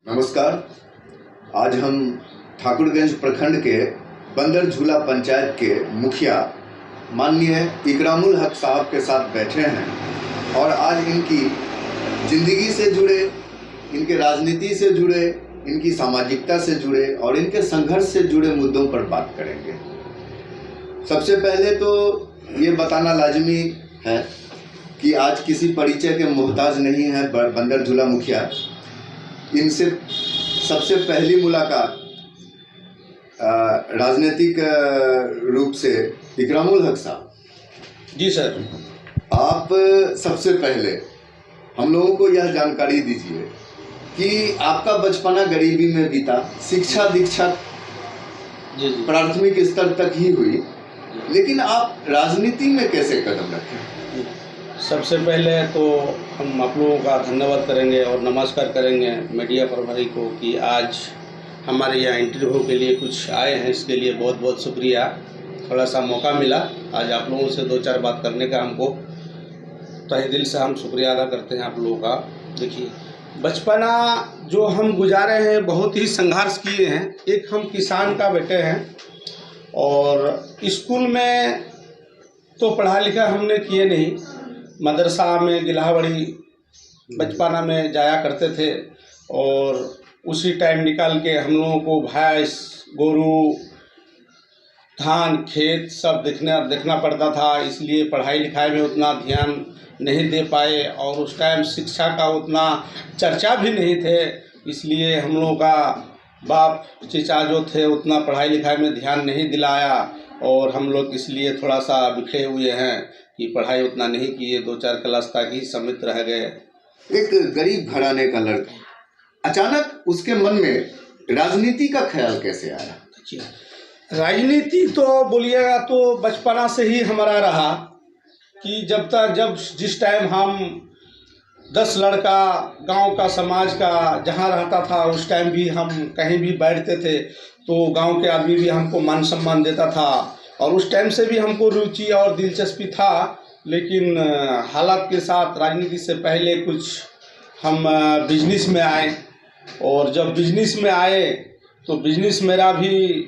नमस्कार। आज हम ठाकुरगंज प्रखंड के बंदर झूला पंचायत के मुखिया माननीय इकरामुल हक साहब के साथ बैठे हैं और आज इनकी ज़िंदगी से जुड़े, इनके राजनीति से जुड़े, इनकी सामाजिकता से जुड़े और इनके संघर्ष से जुड़े मुद्दों पर बात करेंगे। सबसे पहले तो ये बताना लाजमी है कि आज किसी परिचय के मोहताज नहीं है बंदर झूला मुखिया। इनसे सबसे पहली मुलाकात राजनीतिक रूप से इकरामुल हक साहब। जी सर। आप सबसे पहले हम लोगों को यह जानकारी दीजिए कि आपका बचपना गरीबी में बीता, शिक्षा दीक्षा जी प्राथमिक स्तर तक ही हुई, लेकिन आप राजनीति में कैसे कदम रखे? सबसे पहले तो हम आप लोगों का धन्यवाद करेंगे और नमस्कार करेंगे मीडिया प्रभारी को कि आज हमारे यहाँ इंटरव्यू के लिए कुछ आए हैं, इसके लिए बहुत बहुत शुक्रिया। थोड़ा सा मौका मिला आज आप लोगों से दो चार बात करने का, हमको तहे दिल से हम शुक्रिया अदा करते हैं आप लोगों का। देखिए, बचपना जो हम गुजारे हैं बहुत ही संघर्ष किए हैं। एक हम किसान का बेटे हैं और स्कूल में तो पढ़ा लिखा हमने किए नहीं, मदरसा में गिलाहबड़ी बचपना में जाया करते थे और उसी टाइम निकाल के हम लोगों को भैंस, गोरू, धान, खेत सब देखना पड़ता था, इसलिए पढ़ाई लिखाई में उतना ध्यान नहीं दे पाए और उस टाइम शिक्षा का उतना चर्चा भी नहीं थे, इसलिए हम लोगों का बाप चचा जो थे उतना पढ़ाई लिखाई में ध्यान नहीं दिलाया और हम लोग इसलिए थोड़ा सा बिखरे हुए हैं कि पढ़ाई उतना नहीं किए, दो चार क्लास तक ही सीमित रह गए। एक गरीब घराने का लड़का, अचानक उसके मन में राजनीति का ख्याल कैसे आया? राजनीति तो बोलिएगा तो बचपना से ही हमारा रहा कि जब जिस टाइम हम 10 लड़का गांव का समाज का जहां रहता था, उस टाइम भी हम कहीं भी बैठते थे तो गांव के आदमी भी हमको मान सम्मान देता था और उस टाइम से भी हमको रुचि और दिलचस्पी था। लेकिन हालात के साथ राजनीति से पहले कुछ हम बिजनेस में आए और जब बिजनेस में आए तो बिजनेस मेरा भी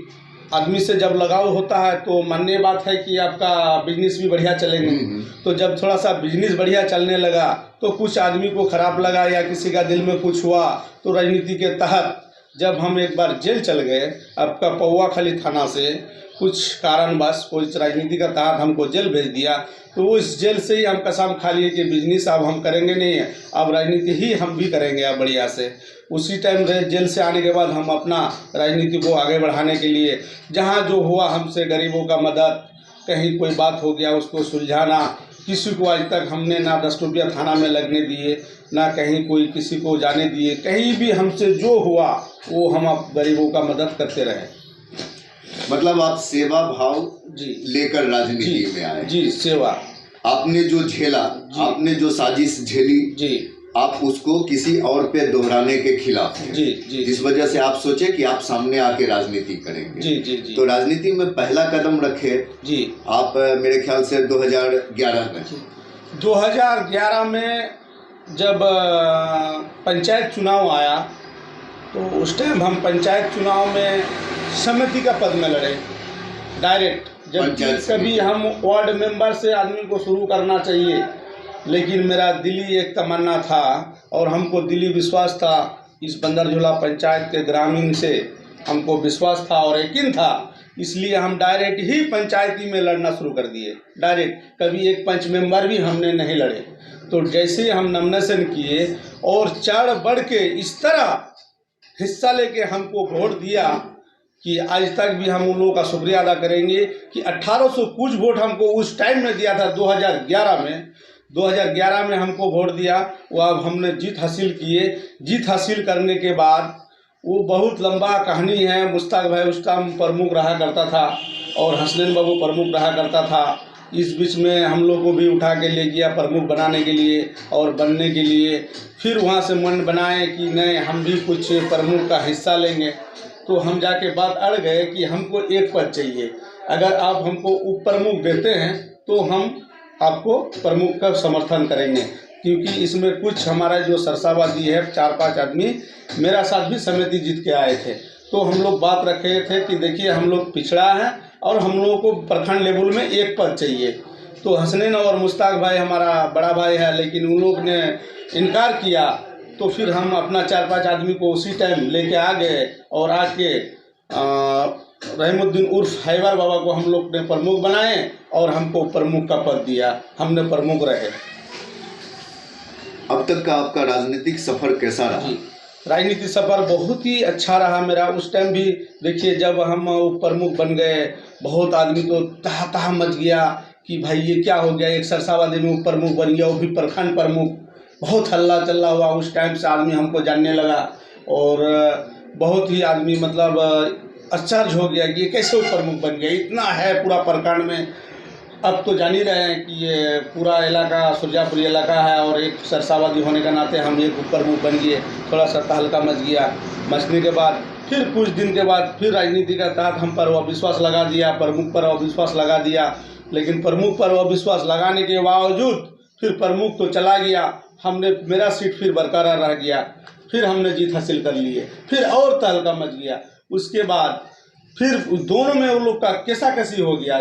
आदमी से जब लगाव होता है तो माननीय बात है कि आपका बिजनेस भी बढ़िया चलेंगे। तो जब थोड़ा सा बिजनेस बढ़िया चलने लगा तो कुछ आदमी को खराब लगा या किसी का दिल में कुछ हुआ, तो राजनीति के तहत जब हम एक बार जेल चल गए, आपका पौआखाली थाना से कुछ कारणवश कोई राजनीति का तहत हमको जेल भेज दिया, तो उस जेल से ही हम कसम खा लिए कि बिजनेस अब हम करेंगे नहीं, अब राजनीति ही हम भी करेंगे अब बढ़िया से। उसी टाइम जेल से आने के बाद हम अपना राजनीति को आगे बढ़ाने के लिए जहाँ जो हुआ हमसे गरीबों का मदद, कहीं कोई बात हो गया उसको सुलझाना, किसी को आज तक हमने ना 10 रुपया थाना में लगने दिए, ना कहीं कोई किसी को जाने दिए, कहीं भी हमसे जो हुआ वो हम आप गरीबों का मदद करते रहे। मतलब आप सेवा भाव जी लेकर राजनीति में आए? जी, सेवा। आपने जो झेला, आपने जो साजिश झेली जी, आप उसको किसी और पे दोहराने के खिलाफ हैं। जी जी, जिस वजह से आप सोचे कि आप सामने आके राजनीति करेंगे। जी जी जी। तो राजनीति में पहला कदम रखे जी आप मेरे ख्याल से 2011 में। 2011 में जब पंचायत चुनाव आया तो उस टाइम हम पंचायत चुनाव में समिति का पद में लड़े डायरेक्ट। जब कभी हम वार्ड मेंबर से आदमी को शुरू करना चाहिए, लेकिन मेरा दिली एक तमन्ना था और हमको दिली विश्वास था, इस बंदर झूला पंचायत के ग्रामीण से हमको विश्वास था और यकीन था, इसलिए हम डायरेक्ट ही पंचायती में लड़ना शुरू कर दिए डायरेक्ट। कभी एक पंच मेंबर भी हमने नहीं लड़े। तो जैसे हम नॉमिनेशन किए और चढ़ बढ़ के इस तरह हिस्सा लेके हमको वोट दिया कि आज तक भी हम उन लोगों का शुक्रिया अदा करेंगे कि 1800 कुछ वोट हमको उस टाइम में दिया था। 2011 में हमको वोट दिया, वो अब हमने जीत हासिल किए। जीत हासिल करने के बाद वो बहुत लंबा कहानी है। मुश्ताक भाई उस टाइम प्रमुख रहा करता था और हसनैन बाबू प्रमुख रहा करता था। इस बीच में हम लोग को भी उठा के ले गया प्रमुख बनाने के लिए और बनने के लिए। फिर वहाँ से मन बनाए कि नहीं हम भी कुछ प्रमुख का हिस्सा लेंगे, तो हम जाके बात अड़ गए कि हमको एक पद चाहिए, अगर आप हमको उप प्रमुख देते हैं तो हम आपको प्रमुख का समर्थन करेंगे। क्योंकि इसमें कुछ हमारा जो सरसावादी है 4-5 आदमी मेरा साथ भी समिति जीत के आए थे। तो हम लोग बात रखे थे कि देखिए हम लोग पिछड़ा हैं और हम लोगों को प्रखंड लेवल में एक पद चाहिए। तो हसनैन और मुश्ताक भाई हमारा बड़ा भाई है, लेकिन उन लोग ने इनकार किया। तो फिर हम अपना 4-5 आदमी को उसी टाइम लेके आ गए और आके रहीमुद्दीन उर्फ हैबर बाबा को हम लोग ने प्रमुख बनाए और हमको प्रमुख का पद दिया, हमने प्रमुख रहे। अब तक का आपका राजनीतिक सफर कैसा रहा? राजनीतिक सफर बहुत ही अच्छा रहा मेरा। उस टाइम भी देखिए जब हम प्रमुख बन गए, बहुत आदमी तो तहा मच गया कि भाई ये क्या हो गया, एक सरसावादी में प्रमुख बन गया, वो भी प्रखंड प्रमुख। बहुत हल्ला चल्ला हुआ। उस टाइम से आदमी हमको जानने लगा और बहुत ही आदमी मतलब आश्चर्य हो गया कि ये कैसे वो प्रमुख बन गया, इतना है पूरा प्रखंड में। अब तो जान ही रहे हैं कि ये पूरा इलाका सुरजापुरी इलाका है और एक सरसावादी होने के नाते हम एक प्रमुख बन गए। थोड़ा सा तहलका मच गया। मचने के बाद फिर कुछ दिन के बाद फिर राजनीति का तहत हम पर अविश्वास लगा दिया, प्रमुख पर अविश्वास लगा दिया। लेकिन प्रमुख पर अविश्वास लगाने के बावजूद फिर प्रमुख तो चला गया, हमने मेरा सीट फिर बरकरार रह गया, फिर हमने जीत हासिल कर लिए, फिर और तहलका मच गया। उसके बाद फिर दोनों में वो लोग का कैसा कैसी हो गया,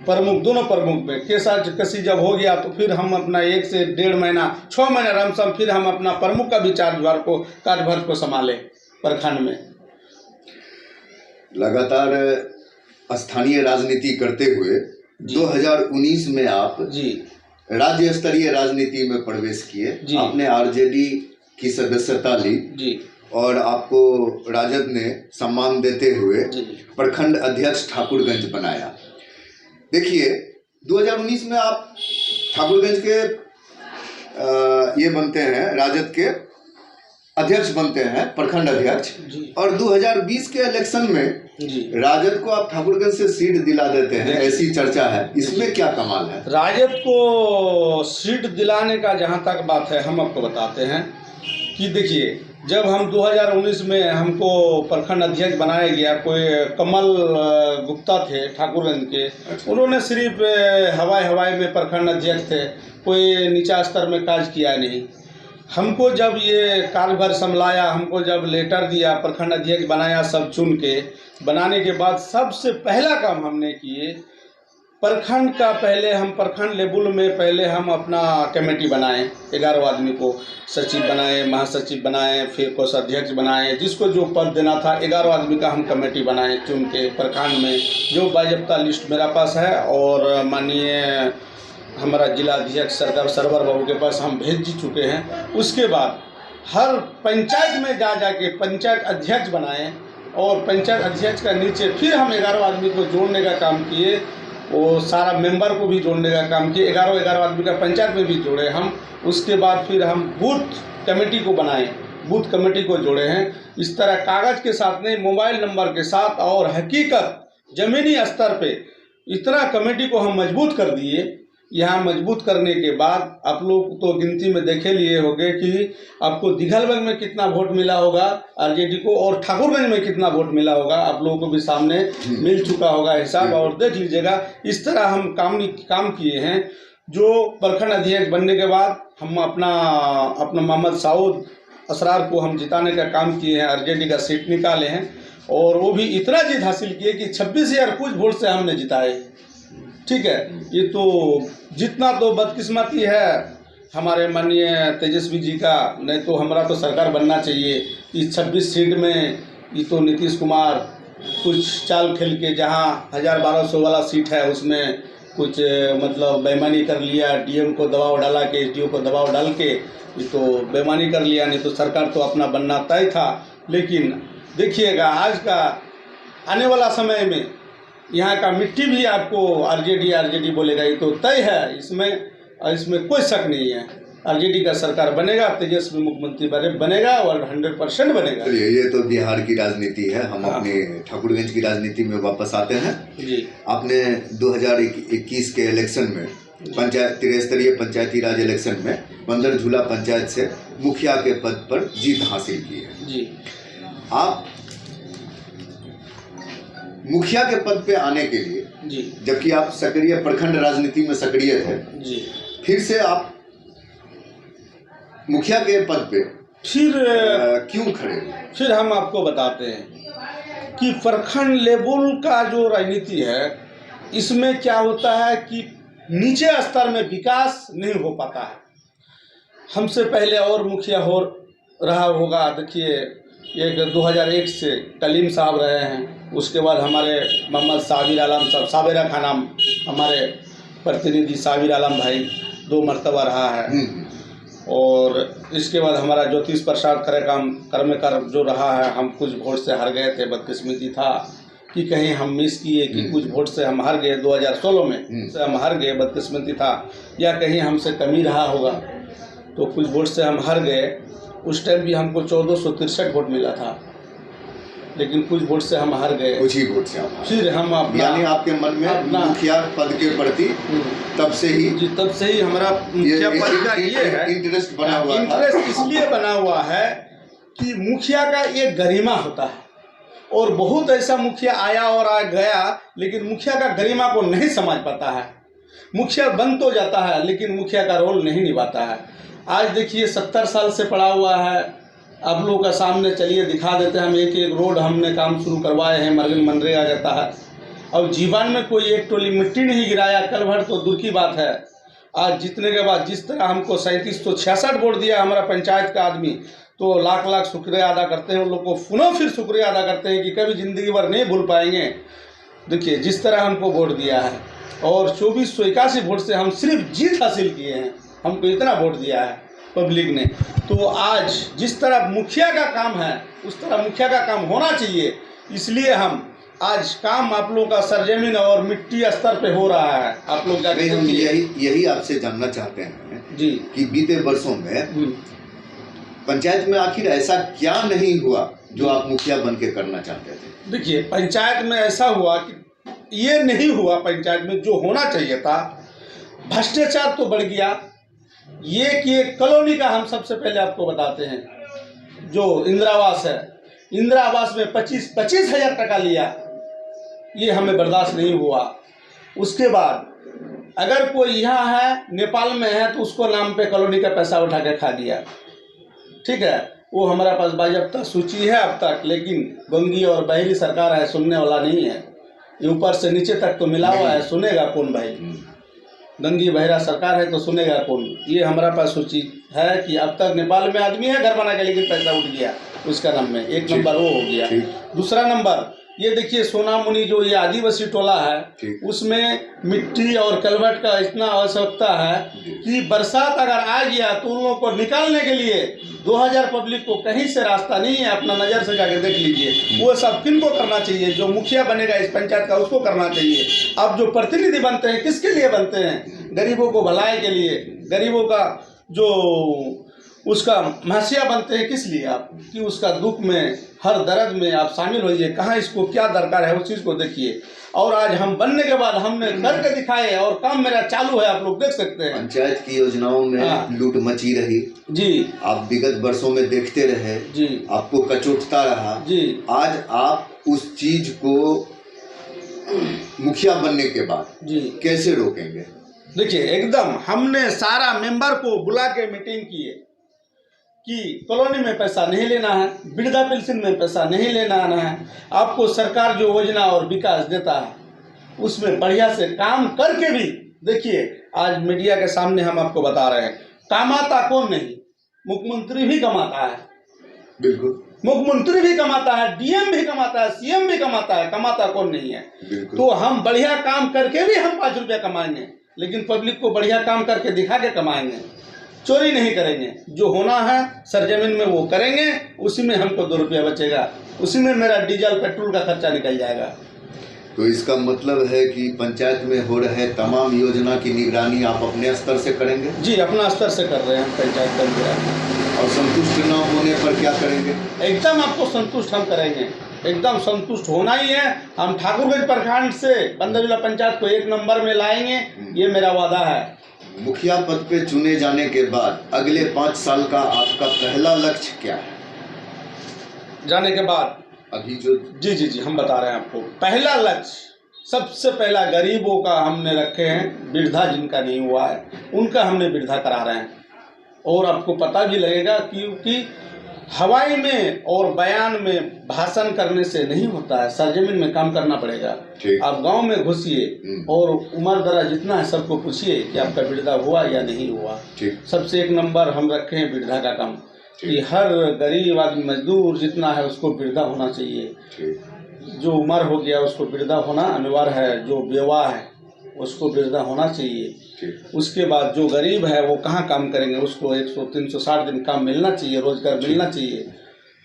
प्रमुख दोनों प्रमुख में कैसा कसी जब हो गया तो फिर हम अपना 1 से 1.5 महीना 6 महीना रमसम फिर हम अपना प्रमुख का भी कार्यभार को संभाले प्रखंड में। लगातार स्थानीय राजनीति करते हुए 2019 में आप राज्य स्तरीय राजनीति में प्रवेश किए। आपने आरजेडी की सदस्यता ली और आपको राजद ने सम्मान देते हुए प्रखंड अध्यक्ष ठाकुरगंज बनाया। देखिए 2019 में आप ठाकुरगंज के ये बनते हैं, राजद के अध्यक्ष बनते हैं, प्रखंड अध्यक्ष। और 2020 के इलेक्शन में राजद को आप ठाकुरगंज से सीट दिला देते हैं, ऐसी चर्चा है। इसमें क्या कमाल है? राजद को सीट दिलाने का जहां तक बात है हम आपको बताते हैं कि देखिए जब हम 2019 में हमको प्रखंड अध्यक्ष बनाया गया, कोई कमल गुप्ता थे ठाकुरगंज के, उन्होंने सिर्फ हवाई में प्रखंड अध्यक्ष थे, कोई नीचा स्तर में काज किया नहीं। हमको जब ये कार्यभार संभाला, हमको जब लेटर दिया, प्रखंड अध्यक्ष बनाया, सब चुन के बनाने के बाद सबसे पहला काम हमने किए प्रखंड का, पहले हम प्रखंड लेवल में पहले हम अपना कमेटी बनाए, 11 आदमी को सचिव बनाए, महासचिव बनाए, फिर कोषाध्यक्ष बनाए, जिसको जो पद देना था 11 आदमी का हम कमेटी बनाए चुन के प्रखंड में, जो बाजप्ता लिस्ट मेरा पास है और माननीय हमारा जिला अध्यक्ष सरकार सरवर बाबू के पास हम भेज चुके हैं। उसके बाद हर पंचायत में जा के पंचायत अध्यक्ष बनाए और पंचायत अध्यक्ष का नीचे फिर हम 11 आदमी को जोड़ने का काम किए, वो सारा मेंबर को भी जोड़ने का काम किए, 11 आदमी का पंचायत में भी जोड़े हम। उसके बाद फिर हम बूथ कमेटी को बनाए, बूथ कमेटी को जोड़े हैं। इस तरह कागज़ के साथ नहीं, मोबाइल नंबर के साथ और हकीकत ज़मीनी स्तर पे इतना कमेटी को हम मजबूत कर दिए। यहाँ मजबूत करने के बाद आप लोग तो गिनती में देखे लिए होंगे कि आपको दिघलबंग में कितना वोट मिला होगा आरजेडी को और ठाकुरगंज में कितना वोट मिला होगा, आप लोगों को भी सामने मिल चुका होगा हिसाब, और देख लीजिएगा। इस तरह हम काम किए हैं। जो प्रखंड अध्यक्ष बनने के बाद हम अपना मोहम्मद साउद असरार को हम जिताने का काम किए हैं, आरजेडी का सीट निकाले हैं और वो भी इतना जीत हासिल किए कि 26,000 कुछ वोट से हमने जिताए। ठीक है, ये तो जितना तो बदकिस्मती है हमारे माननीय तेजस्वी जी का, नहीं तो हमारा तो सरकार बनना चाहिए। इस 26 सीट में ये तो नीतीश कुमार कुछ चाल खेल के, जहाँ 1000-1200 वाला सीट है उसमें कुछ मतलब बेईमानी कर लिया, डीएम को दबाव डाला के, एसडीओ को दबाव डाल के ये तो बेईमानी कर लिया, नहीं तो सरकार तो अपना बनना तय था। लेकिन देखिएगा आज का आने वाला समय में यहाँ का मिट्टी भी आपको आरजेडी बोलेगा, ये तो तय है, इसमें कोई शक नहीं है। आरजेडी का सरकार बनेगा, तेजस्वी मुख्यमंत्री बनेगा और 100% बनेगा। चलिए, ये तो बिहार की राजनीति है। हम अपने ठाकुरगंज की राजनीति में वापस आते हैं। जी, आपने 2021 के इलेक्शन में त्रिस्तरीय पंचायती राज इलेक्शन में बंदर झूला पंचायत से मुखिया के पद पर जीत हासिल की है। जी, आप मुखिया के पद पे आने के लिए, जी, जबकि आप सक्रिय प्रखंड राजनीति में सक्रिय थे, जी, फिर से आप मुखिया के पद पे फिर क्यों खड़े हुए? फिर हम आपको बताते हैं कि प्रखंड लेवल का जो राजनीति है, इसमें क्या होता है कि नीचे स्तर में विकास नहीं हो पाता है। हमसे पहले और मुखिया हो रहा होगा, देखिए एक 2001 से कलीम साहब रहे हैं, उसके बाद हमारे मोहम्मद साबिर आलम साहब, साबिरा खानम हमारे प्रतिनिधि साबिर आलम भाई 2 मरतबा रहा है, और इसके बाद हमारा ज्योतिष प्रसाद कर्मकर जो रहा है, हम कुछ वोट से हार गए थे। बदकिस्मती था कि कहीं हम मिस किए कि कुछ वोट से हम हार गए, 2016 में से हम हार गए, बदकिस्मती था, या कहीं हमसे कमी रहा होगा, तो कुछ वोट से हम हार गए। उस टाइम भी हमको 1463 वोट मिला था, लेकिन कुछ वोट से हम हार गए, कुछ ही वोट से हम। फिर हम यानी आपके मन में मुखिया पद के प्रति तब से ही हमारा मुखिया पद का ये है इंटरेस्ट बना हुआ था। इंटरेस्ट इसलिए बना हुआ है कि मुखिया का एक गरिमा होता है, और बहुत ऐसा मुखिया आया और आ गया, लेकिन मुखिया का गरिमा को नहीं समझ पाता है। मुखिया बन तो जाता है, लेकिन मुखिया का रोल नहीं निभाता है। आज देखिए 70 साल से पड़ा हुआ है, आप लोगों का सामने चलिए दिखा देते हैं। हम एक रोड हमने काम शुरू करवाए हैं, मनरेगा जाता है। अब जीवन में कोई एक टोली मिट्टी नहीं गिराया, कल भर तो दूर की बात है। आज जीतने के बाद जिस तरह हमको 3766 वोट दिया हमारा पंचायत का आदमी, तो लाख लाख शुक्रिया अदा करते हैं उन लोग को, पुनः फिर शुक्रिया अदा करते हैं कि कभी ज़िंदगी भर नहीं भूल पाएंगे। देखिए जिस तरह हमको वोट दिया है, और 2481 वोट से हम सिर्फ जीत हासिल किए हैं, हमको इतना वोट दिया है पब्लिक ने। तो आज जिस तरह मुखिया का काम है, उस तरह मुखिया का काम होना चाहिए। इसलिए हम आज काम आप लोगों का सरजमीन और मिट्टी स्तर पे हो रहा है। आप लोग जाके हम यही आपसे जानना चाहते हैं जी कि बीते वर्षों में पंचायत में आखिर ऐसा क्या नहीं हुआ जो आप मुखिया बन के करना चाहते थे? देखिए पंचायत में ऐसा हुआ कि ये नहीं हुआ, पंचायत में जो होना चाहिए था। भ्रष्टाचार तो बढ़ गया। ये कि एक कॉलोनी का हम सबसे पहले आपको बताते हैं, जो इंदिरा आवास है, इंदिरा आवास में 25 हज़ार टका लिया, ये हमें बर्दाश्त नहीं हुआ। उसके बाद अगर कोई यहाँ है नेपाल में है, तो उसको नाम पे कॉलोनी का पैसा उठा के खा दिया। ठीक है, वो हमारा पास बाज़ाब्ता सूची है अब तक, लेकिन गंगी और बहरी सरकार है, सुनने वाला नहीं है। ये ऊपर से नीचे तक तो मिला हुआ है, सुनेगा कौन भाई? गंगी बहरा सरकार है तो सुनेगा कौन? ये हमारा पास सूची है कि अब तक नेपाल में आदमी है घर बना के, लेकिन पैसा उठ गया उसका नाम में। एक नंबर वो हो गया। दूसरा नंबर ये देखिए सोनामुनी जो ये आदिवासी टोला है, उसमें मिट्टी और कलवट का इतना आवश्यकता है कि बरसात अगर आ गया तो उन लोगों को निकालने के लिए 2000 पब्लिक को कहीं से रास्ता नहीं है। अपना नज़र से जाकर देख लीजिए। वो सब किन को करना चाहिए? जो मुखिया बनेगा इस पंचायत का, उसको करना चाहिए। अब जो प्रतिनिधि बनते हैं, किसके लिए बनते हैं? गरीबों को भलाई के लिए, गरीबों का जो उसका महसिया बनते हैं। किस लिए? आप कि उसका दुख में, हर दर्द में आप शामिल होइए। कहाँ इसको क्या दरकार है, उस चीज़ को देखिए। और आज हम बनने के बाद हमने करके दिखाए, और काम मेरा चालू है, आप लोग देख सकते हैं। पंचायत की योजनाओं में लूट मची रही जी, आप विगत वर्षों में देखते रहे जी, आपको कचोटता रहा जी। आज आप उस चीज को मुखिया बनने के बाद जी कैसे रोकेंगे? देखिए एकदम हमने सारा मेंबर को बुला के मीटिंग किए कि कॉलोनी में पैसा नहीं लेना है, वृद्धा पेंशन में पैसा नहीं लेना है। आपको सरकार जो योजना और विकास देता है उसमें बढ़िया से काम करके भी देखिए। आज मीडिया के सामने हम आपको बता रहे हैं, कमाता कौन नहीं? मुख्यमंत्री भी कमाता है, बिल्कुल मुख्यमंत्री भी कमाता है, डीएम भी कमाता है, सीएम भी कमाता है। कमाता कौन नहीं है? तो हम बढ़िया काम करके भी हम 5 रुपया कमाएंगे, लेकिन पब्लिक को बढ़िया काम करके दिखा के कमाएंगे। चोरी नहीं करेंगे, जो होना है सरजमीन में वो करेंगे, उसी में हमको 2 रुपया बचेगा, उसी में मेरा डीजल पेट्रोल का खर्चा निकल जाएगा। तो इसका मतलब है कि पंचायत में हो रहे तमाम योजना की निगरानी आप अपने स्तर से करेंगे? जी, अपना स्तर से कर रहे हैं हम पंचायत का निगरानी। और संतुष्ट न होने पर क्या करेंगे? एकदम आपको संतुष्ट हम करेंगे, एकदम संतुष्ट होना ही है। हम ठाकुरगंज प्रखंड से बंदर जिला पंचायत को 1 नंबर में लाएंगे, ये मेरा वादा है। मुखिया पद पे चुने जाने के बाद अगले 5 साल का आपका पहला लक्ष्य क्या है? जाने के बाद अभी जो जी हम बता रहे हैं आपको। पहला लक्ष्य सबसे पहला गरीबों का हमने रखे हैं, वृद्धा जिनका नहीं हुआ है उनका हमने वृद्धा करा रहे हैं। और आपको पता भी लगेगा, क्योंकि हवाई में और बयान में भाषण करने से नहीं होता है, सरजमीन में काम करना पड़ेगा। आप गांव में घुसिए और उम्र दराज जितना है सबको पूछिए कि आपका वृद्धा हुआ या नहीं हुआ। सबसे एक नंबर हम रखे हैं वृद्धा का काम, कि हर गरीब आदमी मजदूर जितना है उसको वृद्धा होना चाहिए। जो उम्र हो गया उसको वृद्धा होना अनिवार्य है, जो बेवा है उसको वृद्धा होना चाहिए। उसके बाद जो गरीब है वो कहाँ काम करेंगे, उसको 100-360 दिन काम मिलना चाहिए, रोजगार मिलना चाहिए।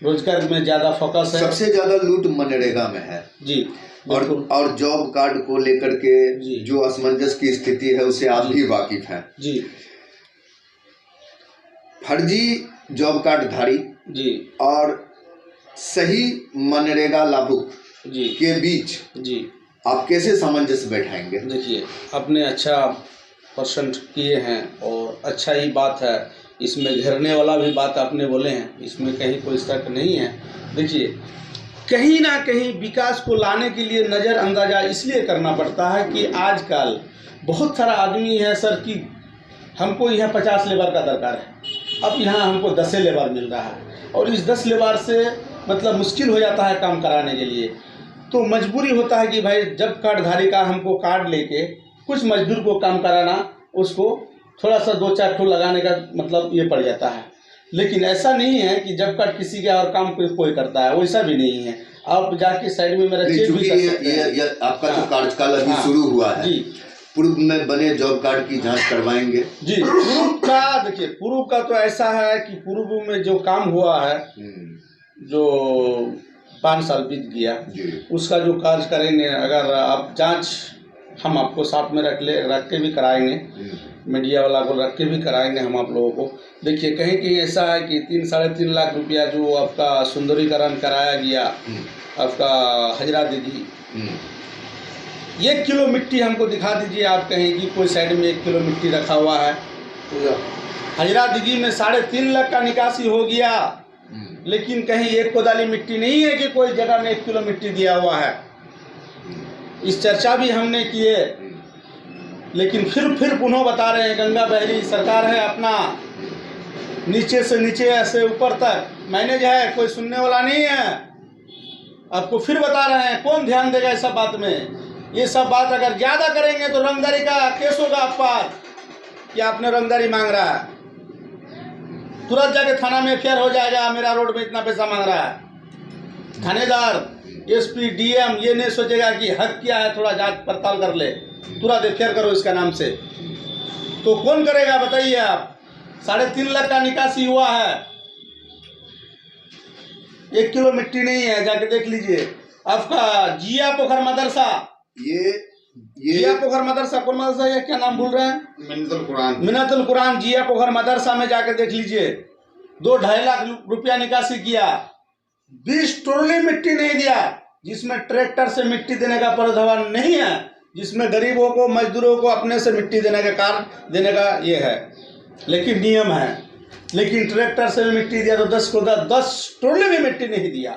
रोजगार में ज़्यादा फोकस है। सबसे ज़्यादा लूट मनरेगा में है जी। और जॉब कार्ड को लेकर के जो असमंजस की स्थिति है उससे आप भी वाकिफ हैं जी। फर्जी जॉब कार्ड धारी जी और सही मनरेगा लाभुक जी के बीच जी आप कैसे सामंजस्य बैठाएंगे? देखिए, आपने अच्छा परसेंट किए हैं और अच्छा ही बात है, इसमें घेरने वाला भी बात आपने बोले हैं, इसमें कहीं कोई शक नहीं है। देखिए, कहीं ना कहीं विकास को लाने के लिए नज़रअंदाजा इसलिए करना पड़ता है कि आजकल बहुत सारा आदमी है सर कि हमको यहाँ 50 लेबर का दरकार है, अब यहाँ हमको 10 लेबर मिल रहा है और इस 10 लेबर से मतलब मुश्किल हो जाता है काम कराने के लिए। तो मजबूरी होता है कि भाई जब कार्डधारी का हमको कार्ड लेके कुछ मजदूर को काम कराना, उसको थोड़ा सा 2-4 ठो लगाने का मतलब ये पड़ जाता है। लेकिन ऐसा नहीं है कि जब कार्ड किसी का और काम कोई करता है, वैसा भी नहीं है। आप जाके साइड में मेरा चेक भी कर सकते हैं। ये आपका जो कार्यकाल अभी शुरू हुआ है जी, पूर्व में बने जॉब कार्ड की जांच करवाएंगे जी। पूर्व का देखिए, पूर्व का तो ऐसा है कि पूर्व में जो काम हुआ है, जो 5 साल बीत गया, उसका जो कार्य करेंगे, अगर आप जांच हम आपको साथ में रख के भी कराएंगे, मीडिया वाला को रख के भी कराएंगे हम आप लोगों को। देखिए, कहीं कहीं ऐसा है कि 3-3.5 लाख रुपया जो आपका सुंदरीकरण कराया गया, आपका हजरा दीदी, 1 किलो मिट्टी हमको दिखा दीजिए आप कहीं कि कोई साइड में 1 किलो मिट्टी रखा हुआ है। हजरा दिघी में 3.5 लाख का निकासी हो गया, लेकिन कहीं एक कोदाली मिट्टी नहीं है कि कोई जगह में 1 किलो मिट्टी दिया हुआ है। इस चर्चा भी हमने किए, लेकिन फिर पुनः बता रहे हैं, गंगा बहरी सरकार है, अपना नीचे से नीचे ऐसे ऊपर तक मैनेज है, कोई सुनने वाला नहीं है। आपको फिर बता रहे हैं, कौन ध्यान देगा इस सब बात में? ये सब बात अगर ज़्यादा करेंगे तो रंगदारी का केस होगा आप पर कि आपने रंगदारी मांग रहा है, तुरंत जाके थाना में एफआईआर हो जाएगा, मेरा रोड में इतना पैसा मांग रहा है। थानेदार, एसपी, डीएम ये नहीं सोचेगा कि हक क्या है, थोड़ा जांच पड़ताल कर ले, तुरंत एफआईआर करो इसका नाम से। तो कौन करेगा बताइए आप? 3.5 लाख का निकासी हुआ है, 1 किलो मिट्टी नहीं है, जाके देख लीजिए। आपका जिया पोखर मदरसा, ये जिया पोखर मदरसा, कौन मदरसा है, क्या नाम भूल रहे हैं? मिन्नतुल कुरान जिया पोखर मदरसा में जाके देख लीजिए, 2-2.5 लाख रुपया निकासी किया, 20 ट्रॉली मिट्टी नहीं दिया, जिसमें ट्रैक्टर से मिट्टी देने का प्रावधान नहीं है, जिसमें गरीबों को, मजदूरों को अपने से मिट्टी देने का कार्य देने का ये है, लेकिन नियम है। लेकिन ट्रैक्टर से मिट्टी दिया तो 10 को 10 ट्रॉली में मिट्टी नहीं दिया,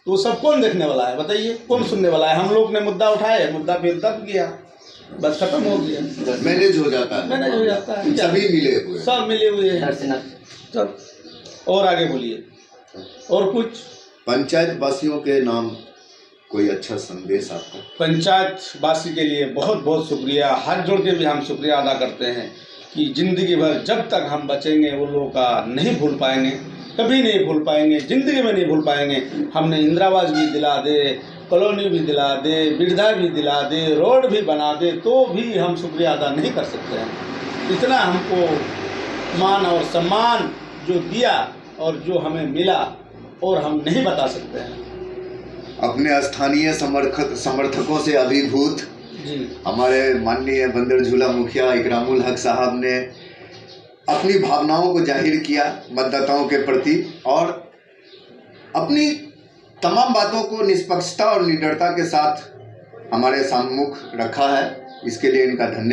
तो सब कौन देखने वाला है बताइए? कौन सुनने वाला है? हम लोग ने मुद्दा उठाया, मुद्दा फिर दब गया, बस खत्म हो गया, मैनेज हो जाता है, मैनेज हो जाता है। सभी मिले हुए, सब मिले हुए हैं सब। और आगे बोलिए, और कुछ पंचायत वासियों के नाम कोई अच्छा संदेश आपका? पंचायत वासी के लिए बहुत बहुत शुक्रिया, हाथ जोड़ के भी हम शुक्रिया अदा करते हैं कि ज़िंदगी भर जब तक हम बचेंगे वो लोगों का नहीं भूल पाएंगे, कभी नहीं भूल पाएंगे, ज़िंदगी में नहीं भूल पाएंगे। हमने इंदिरा आवास भी दिला दे, कॉलोनी भी दिला दे, वृद्धा भी दिला दे, रोड भी बना दे, तो भी हम शुक्रिया अदा नहीं कर सकते हैं। इतना हमको मान और सम्मान जो दिया और जो हमें मिला, और हम नहीं बता सकते हैं। अपने स्थानीय समर्थकों से अभिभूत जी, हमारे माननीय बंदर झूला मुखिया इकरामुल हक साहब ने अपनी भावनाओं को जाहिर किया मतदाताओं के प्रति, और अपनी तमाम बातों को निष्पक्षता और निडरता के साथ हमारे सम्मुख रखा है। इसके लिए इनका धन्यवाद।